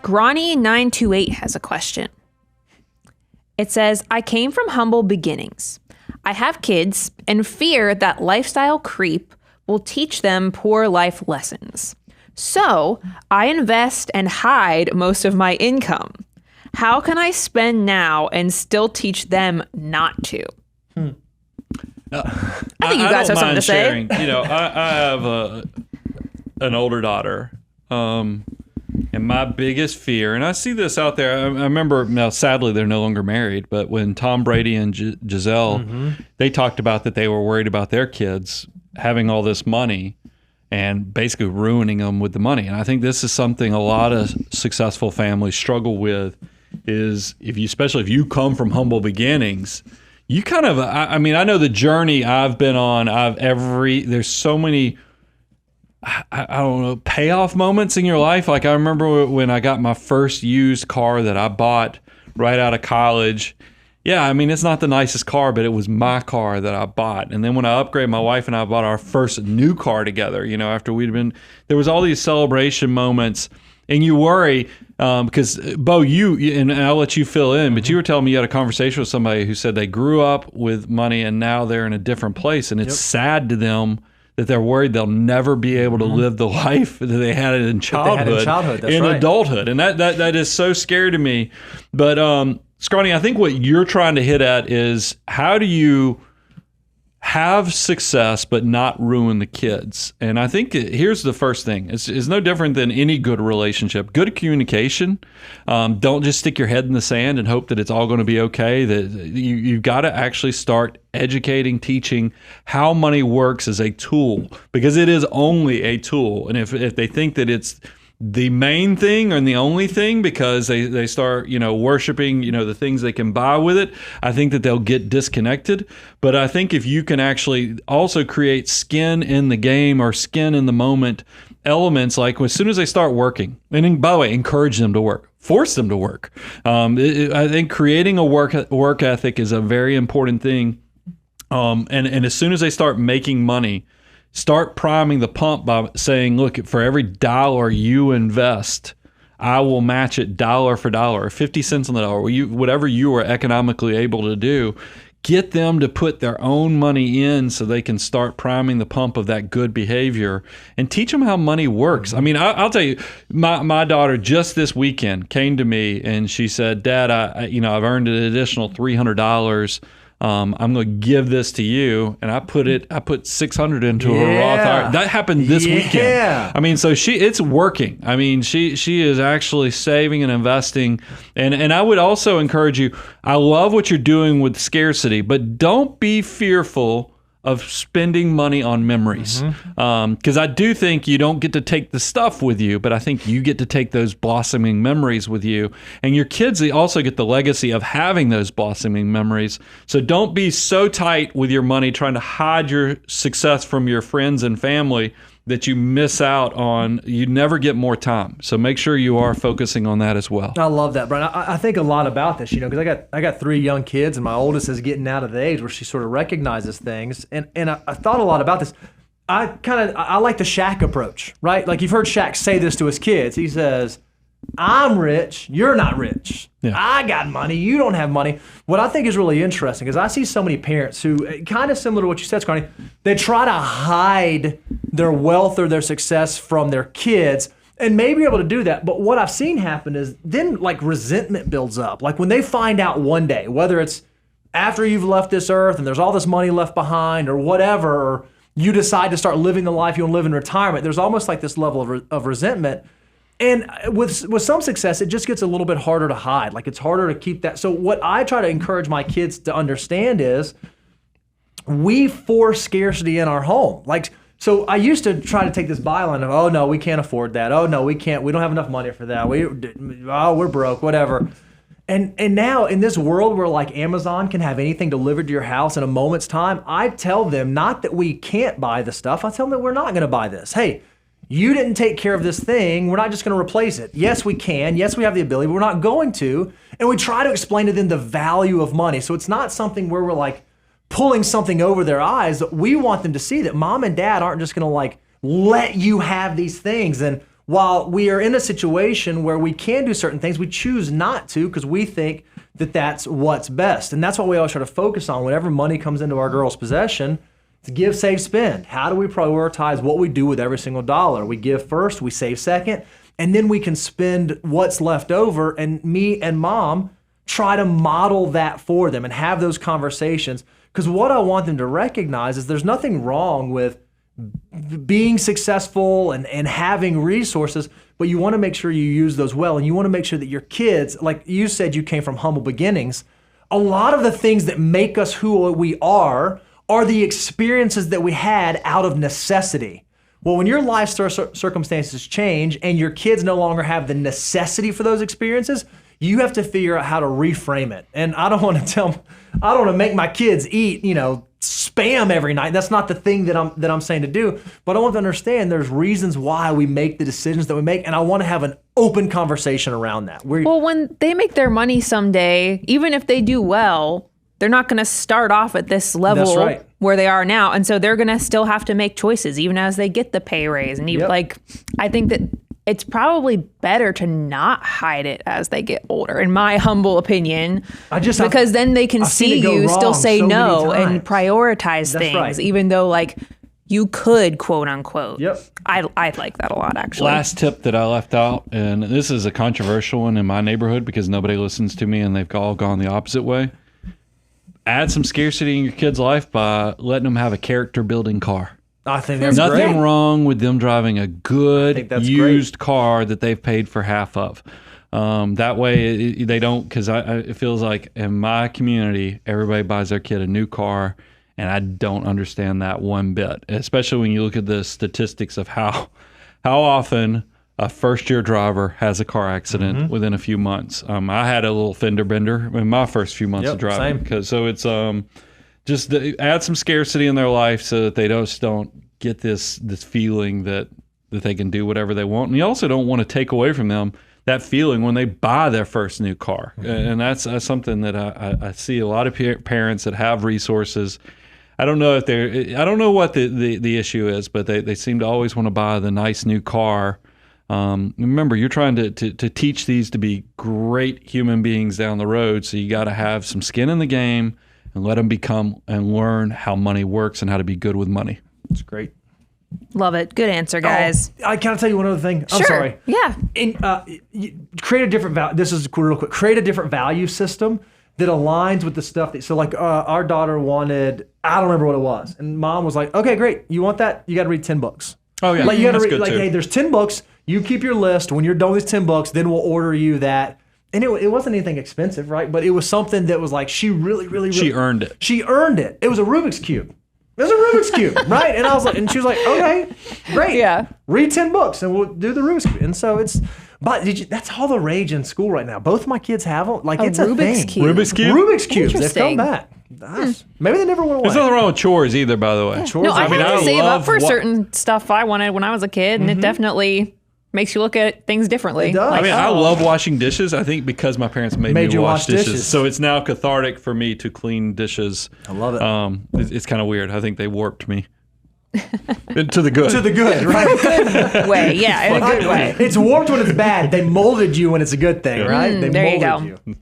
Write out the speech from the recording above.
Scrawny928 has a question. It says, I came from humble beginnings. I have kids and fear that lifestyle creep will teach them poor life lessons. So I invest and hide most of my income. How can I spend now and still teach them not to? I think you guys have something to say. You know, I have an older daughter. And my biggest fear, and I see this out there, I remember, now sadly they're no longer married, but when Tom Brady and Giselle, they talked about that they were worried about their kids having all this money and basically ruining them with the money. And I think this is something a lot of successful families struggle with, is especially if you come from humble beginnings, you kind of, I mean, I know the journey I've been on, there's so many, I don't know, payoff moments in your life. Like I remember when I got my first used car that I bought right out of college. Yeah, I mean, it's not the nicest car, but it was my car that I bought. And then when I upgraded, my wife and I bought our first new car together, you know, after there was all these celebration moments. And you worry, because Bo, and I'll let you fill in, but you were telling me you had a conversation with somebody who said they grew up with money and now they're in a different place. And it's sad to them that they're worried they'll never be able to live the life that they had in childhood, in adulthood. And that is so scary to me. But Scrawny, I think what you're trying to hit at is, how do you have success but not ruin the kids? And I think here's the first thing. It's no different than any good relationship. Good communication. Don't just stick your head in the sand and hope that it's all going to be okay. That you've got to actually start educating, teaching how money works as a tool, because it is only a tool. And if they think that it's the main thing and the only thing, because they start, worshiping, the things they can buy with it, I think that they'll get disconnected. But I think if you can actually also create skin in the game or skin in the moment elements, like as soon as they start working, and then, by the way, encourage them to work, force them to work. I think creating a work ethic is a very important thing. And as soon as they start making money, start priming the pump by saying, look, for every dollar you invest, I will match it dollar for dollar, 50 cents on the dollar, whatever you are economically able to do. Get them to put their own money in so they can start priming the pump of that good behavior, and teach them how money works. I mean, I'll tell you, my daughter just this weekend came to me and she said, Dad, I've earned an additional $300. I'm going to give this to you. And I put $600 into her Roth IRA. That happened this weekend. I mean, so it's working. I mean, she is actually saving and investing. And I would also encourage you, I love what you're doing with scarcity, but don't be fearful of spending money on memories. Because I do think you don't get to take the stuff with you, but I think you get to take those blossoming memories with you. And your kids, they also get the legacy of having those blossoming memories. So don't be so tight with your money trying to hide your success from your friends and family that you miss out on, you never get more time. So make sure you are focusing on that as well. I love that, Brian. I think a lot about this, because I got 3 young kids, and my oldest is getting out of the age where she sort of recognizes things. And I thought a lot about this. I like the Shaq approach, right? Like, you've heard Shaq say this to his kids. He says, I'm rich, you're not rich. Yeah. I got money, you don't have money. What I think is really interesting is I see so many parents who, kind of similar to what you said, Scotty, they try to hide their wealth or their success from their kids, and may be able to do that. But what I've seen happen is then, like, resentment builds up. Like, when they find out one day, whether it's after you've left this earth and there's all this money left behind or whatever, or you decide to start living the life you want to live in retirement, there's almost like this level of resentment. And with some success, it just gets a little bit harder to hide. Like, it's harder to keep that. So what I try to encourage my kids to understand is we force scarcity in our home. Like, so I used to try to take this byline of, oh no, we can't afford that. Oh no, we can't. We don't have enough money for that. We're broke, whatever. And now in this world where, like, Amazon can have anything delivered to your house in a moment's time, I tell them not that we can't buy the stuff. I tell them that we're not going to buy this. Hey, you didn't take care of this thing. We're not just going to replace it. Yes, we can. Yes, we have the ability, but we're not going to. And we try to explain to them the value of money. So it's not something where we're, like, pulling something over their eyes. We want them to see that mom and dad aren't just going to, like, let you have these things. And while we are in a situation where we can do certain things, we choose not to because we think that that's what's best. And that's what we always try to focus on whenever money comes into our girl's possession. To give, save, spend. How do we prioritize what we do with every single dollar? We give first, we save second, and then we can spend what's left over. And me and mom try to model that for them and have those conversations. Because what I want them to recognize is there's nothing wrong with being successful and having resources, but you want to make sure you use those well. And you want to make sure that your kids, like you said, you came from humble beginnings. A lot of the things that make us who we are the experiences that we had out of necessity. Well, when your life circumstances change and your kids no longer have the necessity for those experiences, you have to figure out how to reframe it. And I don't want to make my kids eat, Spam every night. That's not the thing that I'm saying to do. But I want them to understand there's reasons why we make the decisions that we make, and I want to have an open conversation around that. Well, when they make their money someday, even if they do well, they're not going to start off at this level where they are now. And so they're going to still have to make choices even as they get the pay raise. And I think that it's probably better to not hide it as they get older, in my humble opinion, because then they can see you still say no and prioritize things, even though you could, quote unquote. Yep. I like that a lot, actually. Last tip that I left out, and this is a controversial one in my neighborhood because nobody listens to me and they've all gone the opposite way. Add some scarcity in your kid's life by letting them have a character building car. I think that's nothing wrong with them driving a good used car that they've paid for half of. That way they don't, because it feels like in my community, everybody buys their kid a new car, and I don't understand that one bit, especially when you look at the statistics of how often a first-year driver has a car accident within a few months. I had a little fender bender in my first few months of driving. So it's just add some scarcity in their life so that they don't get this feeling that they can do whatever they want. And you also don't want to take away from them that feeling when they buy their first new car. And that's something that I see a lot of parents that have resources. I don't know what the issue is, but they seem to always want to buy the nice new car. Remember, you're trying to teach these to be great human beings down the road, so you got to have some skin in the game and let them become and learn how money works and how to be good with money. It's great. Love it. Good answer, guys. I can tell you one other thing. Sure. I'm sorry. Yeah. Create a different value. This is real quick. Create a different value system that aligns with the stuff that. So our daughter wanted. I don't remember what it was, and mom was like, "Okay, great. You want that? You got to read 10 books." Oh yeah. You got to read. Good too. Hey, there's 10 books. You keep your list. When you're done with these 10 books, then we'll order you that. And it wasn't anything expensive, right? But it was something that was she really she earned it. She earned it. It was a Rubik's Cube. It was a Rubik's Cube, right? And she was like, okay, great. Yeah. Read 10 books and we'll do the Rubik's Cube. And so that's all the rage in school right now. Both of my kids have them. It's a Rubik's thing. Cube. Rubik's Cube? Rubik's Cubes. They've Interesting. come back. Maybe they never went away. There's nothing wrong with chores either, by the way. Chores No, I are- had I to save up love for certain stuff I wanted when I was a kid, and it definitely makes you look at things differently. It does. I love washing dishes. I think because my parents made me you wash wash dishes. dishes. So it's now cathartic for me to clean dishes. I love it. It's kind of weird. I think they warped me. To the good. To the good, right? way. Yeah, in a good way. It's warped when it's bad. They molded you when it's a good thing, right? They there you molded go. you.